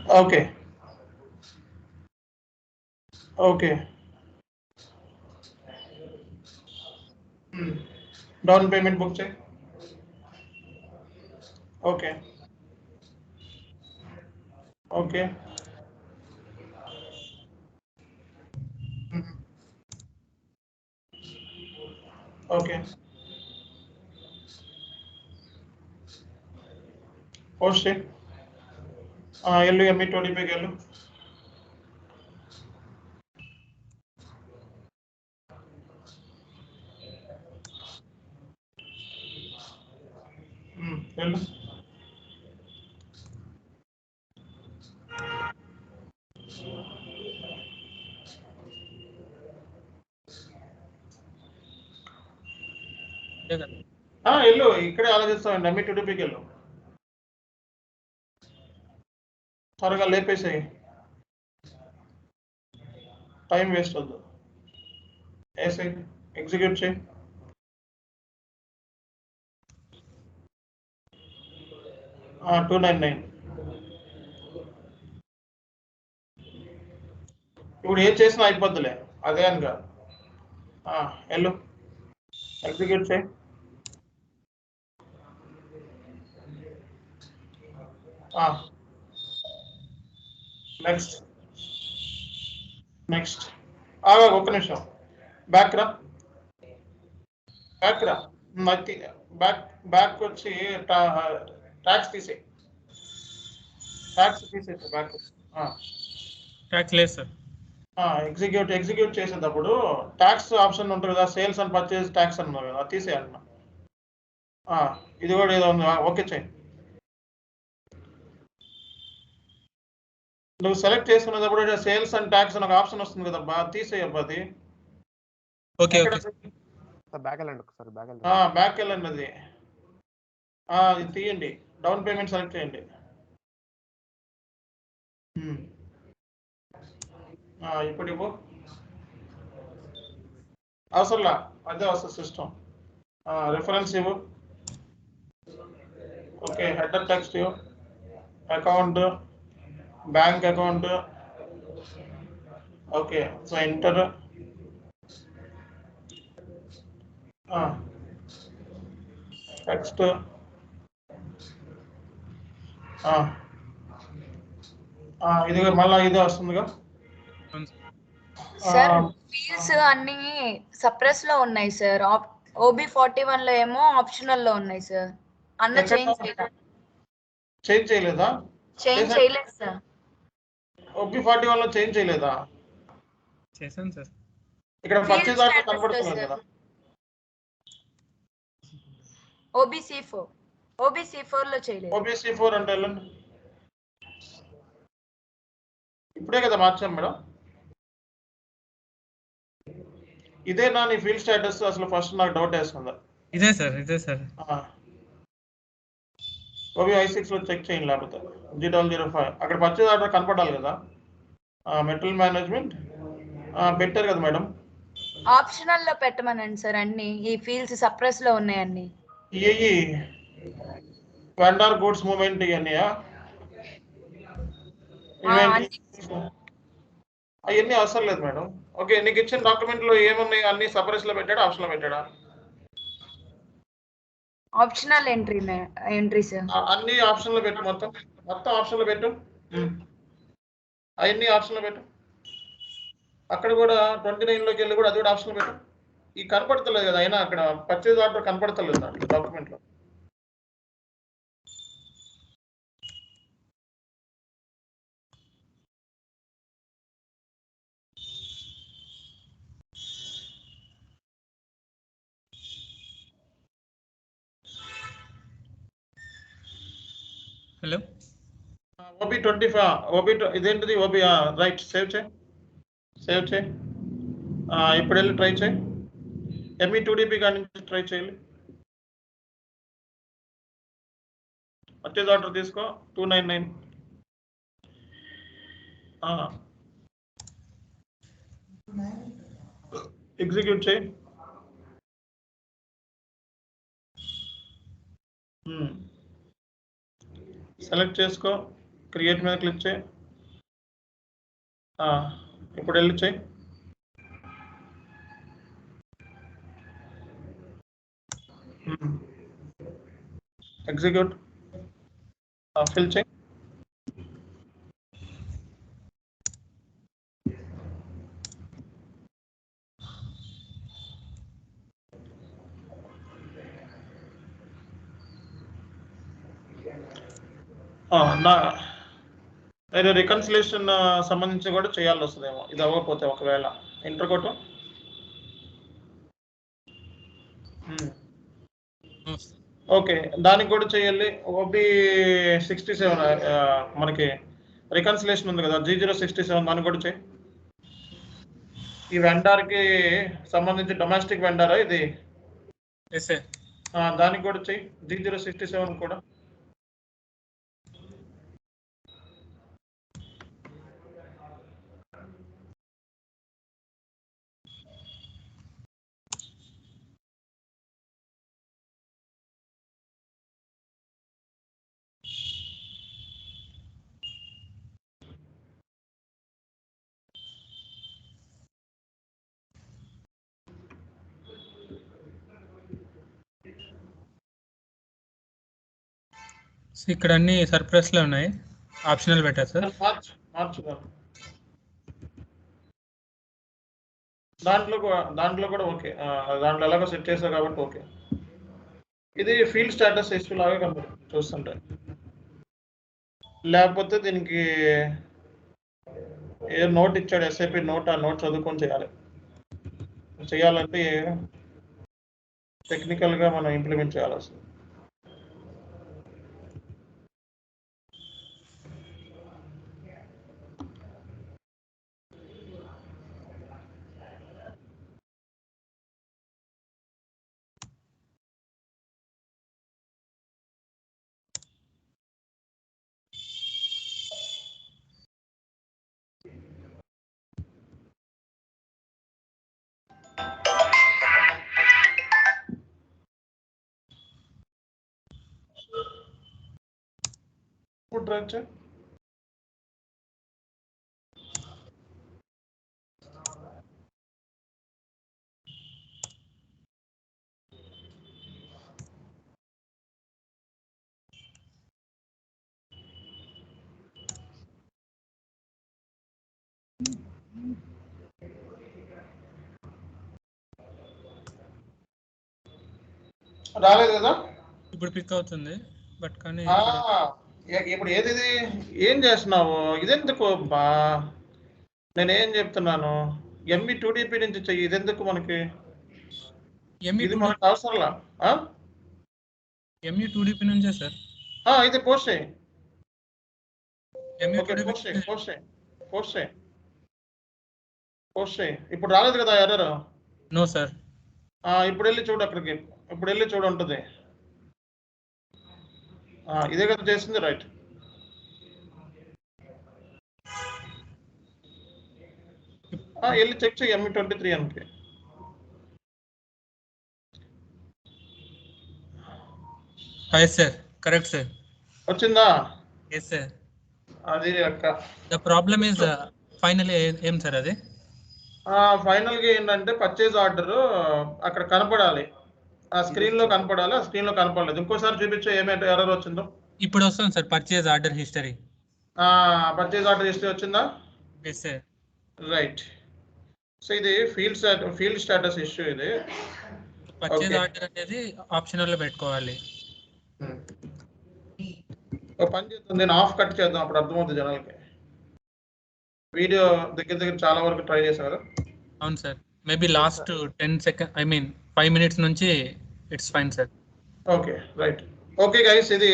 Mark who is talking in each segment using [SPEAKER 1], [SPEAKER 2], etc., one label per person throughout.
[SPEAKER 1] Okay. Okay. Down payment book check. Okay. Okay. Okay. Post check. Yellow yummy 20 big yellow. Yellow. Yellow. ఇక్కడే ఆలోచిస్తామండి అమ్మి 20 big yellow. త్వరగా లేపేసాయి. Time waste వద్దు. ఏసై execute చేయి. ఆ 299. ఇప్పుడు ఏం చేసినా అయిపోద్దులే అదే అనగా. ఎల్లు ఎగ్జిక్యూట్ చేయి. నెక్స్ట్ నెక్స్ట్ ఒక్క నిమిషం. బ్యాక్ రా బ్యాక్ వచ్చి ట్యాక్స్ తీసేయి. ట్యాక్స్ తీసేసి బ్యాక్.
[SPEAKER 2] ట్యాక్స్ లేదు సార్.
[SPEAKER 1] ఎగ్జిక్యూట్ చేసేటప్పుడు ట్యాక్స్ ఆప్షన్ ఉంటుంది కదా, సేల్స్ అండ్ పర్చేజ్ ట్యాక్స్ అన్నారు కదా, తీసేయాలన్నా. ఇది కూడా ఏదో ఉంది. ఓకే చేయి. నువ్వు సెలెక్ట్ చేసుకునేటప్పుడు సేల్స్ అండ్ ట్యాక్స్ అని ఒక ఆప్షన్ వస్తుంది కదా, తీసేయబ్బా అది.
[SPEAKER 2] ఓకే
[SPEAKER 1] బ్యాక్ వెళ్ళండి. అది తీయండి. డౌన్ పేమెంట్ సెలెక్ట్ చేయండి. ఇప్పుడు ఇవ్వు. అవసరంలా, అదే వస్తుంది సిస్టమ్. రిఫరెన్స్ ఇవ్వు. ఓకే, హెడర్ టెక్స్ట్ ఇవ్వు. Account, bank account. Okay, so enter. Text. ఇది మళ్ళీ ఇదే వస్తుందిగా.
[SPEAKER 3] సార్ ఫీల్డ్స్ అన్ని సప్రెస్ లో ఉన్నాయి సార్. OB41 లో ఏమో ఆప్షనల్ లో ఉన్నాయి సార్. అన్న చేంజ్
[SPEAKER 1] చేయలేదా?
[SPEAKER 3] చేంజ్ చేయలేదు సార్.
[SPEAKER 1] OB41 లో చేంజ్ చేయలేదా?
[SPEAKER 2] చేశాను సార్.
[SPEAKER 1] ఇక్కడ పర్చేజ్ ఆర్డర్ కనబడుతుంది కదా.
[SPEAKER 3] OBC4 లో చేయలేదు.
[SPEAKER 1] OBC4 అంటే వెళ్ళండి. ఇప్పుడే కదా మార్చాం మేడం. ఇదేనా నీ ఫీల్డ్ స్టేటస్? అసలు ఫస్ట్ నాకు డౌట్ వేస్తుందా.
[SPEAKER 2] ఇదే సార్.
[SPEAKER 1] OB56 లో చెక్ చేయండి, లేకపోతే G005 అక్కడ పర్చేజ్ ఆర్డర్ కనపడాలి కదా. మెటీరియల్ మేనేజ్మెంట్ పెట్టారు కదా మేడం.
[SPEAKER 3] ఆప్షనల్ లో పెట్టమనండి సార్. అన్ని ఈ ఫీల్డ్స్ సప్రెస్ లో ఉన్నాయి. అన్ని
[SPEAKER 1] ఇవి వెండర్ గూడ్స్ మూవ్మెంట్ ఇవన్నీయా? అవన్నీ అవసరం లేదు మేడం. ఓకే, నీకు ఇచ్చిన డాక్యుమెంట్ లో ఏమున్నాయి? అన్ని సపరేట్ లో పెట్టాడా, ఆప్షన్ లో పెట్టాడా?
[SPEAKER 3] Optional entry sir.
[SPEAKER 1] అన్ని ఆప్షన్ లో పెట్టు. మొత్తం ఆప్షన్ లో పెట్టు. అవన్నీ ఆప్షన్ లో పెట్టు. అక్కడ కూడా 29 లోకి వెళ్ళి కూడా అది కూడా ఆప్షన్ లో పెట్టు. ఈ కనపడతలేదు కదా, అయినా అక్కడ పర్చేజ్ ఆర్డర్ కనపడతలేదు డాక్యుమెంట్ లో.
[SPEAKER 2] హలో,
[SPEAKER 1] OB25 ఇదేంటిది? రైట్, సేవ్ చేయి. ఇప్పుడు వెళ్ళి ట్రై చేయి. ME2DP కాడి నుంచి ట్రై చేయాలి. పర్చేజ్ ఆర్డర్ తీసుకో 299. ఎగ్జిక్యూట్ చేయి. సెలెక్ట్ చేసుకో, క్రియేట్ మీద క్లిక్ చేయి. ఇప్పుడు వెళ్ళి చేయి. ఎగ్జిక్యూట్, ఫిల్ చేయి. మీరు రికన్సిలేషన్ సంబంధించి కూడా చేయాల్సి వస్తుందేమో, ఇది అవ్వకపోతే. ఒకవేళ ఎంటర్ కొట్టు. ఓకే, దానికి కూడా చేయాలి. ఓబీ 67 మనకి రికన్సిలేషన్ ఉంది కదా, G067, దానికి కూడా చేయి. ఈ వెండర్కి సంబంధించి డొమెస్టిక్ వెండరా ఇది? దానికి కూడా చెయ్యి, G067 కూడా.
[SPEAKER 2] ఇక్కడ అన్ని సర్ప్రైస్ లో ఉన్నాయి, ఆప్షనల్ పెట్టారు సార్.
[SPEAKER 1] మార్చు. దాంట్లో కూడా ఓకే, దాంట్లో ఎలాగో సెట్ చేశారు కాబట్టి ఓకే. ఇది ఫీల్డ్ స్టేటస్ ఇష్యూ లాగా కనబడుతుంది చూస్తుంటే. లేకపోతే దీనికి ఏ నోట్ ఇచ్చాడు SAP నోట్, ఆ నోట్ చదువుకొని చేయాలంటే టెక్నికల్గా మనం ఇంప్లిమెంట్ చేయాల్సి వస్తుంది. రాలేదు కదా,
[SPEAKER 2] ఇప్పుడు పిక్ అవుతుంది. బట్ కానీ
[SPEAKER 1] ఇప్పుడు ఏది ఏం చేస్తున్నావు? ఇదెందుకు బా, నేనేం చెప్తున్నాను, ME2DP నుంచి చెయ్యి. ఇదెందుకు మనకి? ఇది మనకు అవసరంలా.
[SPEAKER 2] ME2DP నుంచే సార్.
[SPEAKER 1] ఇది పోస్ట్ చేయి. పోస్ట్ చేయి. ఇప్పుడు రాలేదు కదా ఎర్రర్?
[SPEAKER 2] No sir.
[SPEAKER 1] ఇప్పుడు వెళ్ళి చూడు, అక్కడికి ఇప్పుడు వెళ్ళి చూడు ఉంటుంది. ఇదే కదా చేసింది, రైట్. వెళ్ళి చెక్ చేయి ME23 అనుకి.
[SPEAKER 2] Sir, correct sir.
[SPEAKER 1] వచ్చిందా?
[SPEAKER 2] Yes sir.
[SPEAKER 1] అది అక్క
[SPEAKER 2] ద ప్రాబ్లమ్ ఇస్ ఫైనల్లీ ఏం సార్ అది?
[SPEAKER 1] ఫైనల్గా ఏంటంటే పర్చేజ్ ఆర్డర్ అక్కడ కనపడాలి, ఆ స్క్రీన్ లో కనపడాలి. ఆ స్క్రీన్ లో కనపడలేదు. ఇంకోసారి చూపించే ఏమైతే ఎర్రర్ వచ్చిందో.
[SPEAKER 2] ఇప్పుడు వస్తుంది sir, purchase order history.
[SPEAKER 1] Purchase order history వచ్చిందా?
[SPEAKER 2] Yes sir.
[SPEAKER 1] రైట్. సో ఇది ఫీల్డ్ స్టేటస్ ఇష్యూ. ఇది
[SPEAKER 2] పర్చేజ్ ఆర్డర్ అనేది ఆప్షనల్ లో పెట్టుకోవాలి.
[SPEAKER 1] ఒక పని చేద్దాం, నేను ఆఫ్ కట్ చేద్దాం, అప్పుడు అర్థమవుతుంది జనాలకి. వీడియో దగ్గర చాలా వరకు ట్రై చేశాను కదా.
[SPEAKER 2] అవును sir, maybe last 10 second, I mean 5 minutes నుంచి it's fine sir.
[SPEAKER 1] Okay, right. Okay guys, ఇది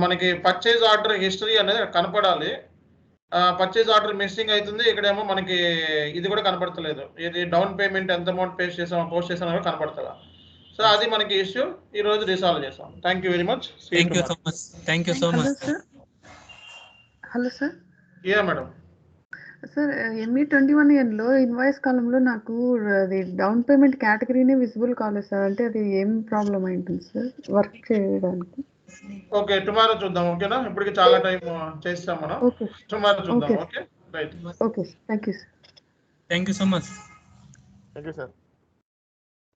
[SPEAKER 1] మనకి పర్చేజ్ ఆర్డర్ హిస్టరీ అనేది కనపడాలి. పర్చేజ్ ఆర్డర్ మిస్సింగ్ అవుతుంది. ఇక్కడేమో మనకి ఇది కూడా కనపడతలేదు. ఇది డౌన్ పేమెంట్ ఎంత అమౌంట్ పోస్ట్ చేసామో కనపడతదా? సో అది మనకి ఇష్యూ. ఈ రోజు రిసాల్వ్ చేసాం. Thank you very much.
[SPEAKER 2] Thank you so much. Thank you so much.
[SPEAKER 4] Hello sir.
[SPEAKER 1] Yeah madam.
[SPEAKER 4] Sir ME21N లో ఇన్వాయిస్ కాలంలో నాకు అది డౌన్ పేమెంట్ కేటగిరీనే విజిబుల్ కాలేదు సార్. అంటే అది ఏం ప్రాబ్లం అయి ఉంటుంది సార్ వర్క్ చేయడానికి?
[SPEAKER 1] ఓకే, టుమారో చూద్దాం. ఓకేనా, ఇప్పటికి చాలా టైం చేస్తాం మనం.
[SPEAKER 4] ఓకే
[SPEAKER 1] టుమారో చూద్దాం.
[SPEAKER 4] Okay
[SPEAKER 1] okay, right.
[SPEAKER 4] Okay thank you sir.
[SPEAKER 2] Thank you so much.
[SPEAKER 5] Thank you sir.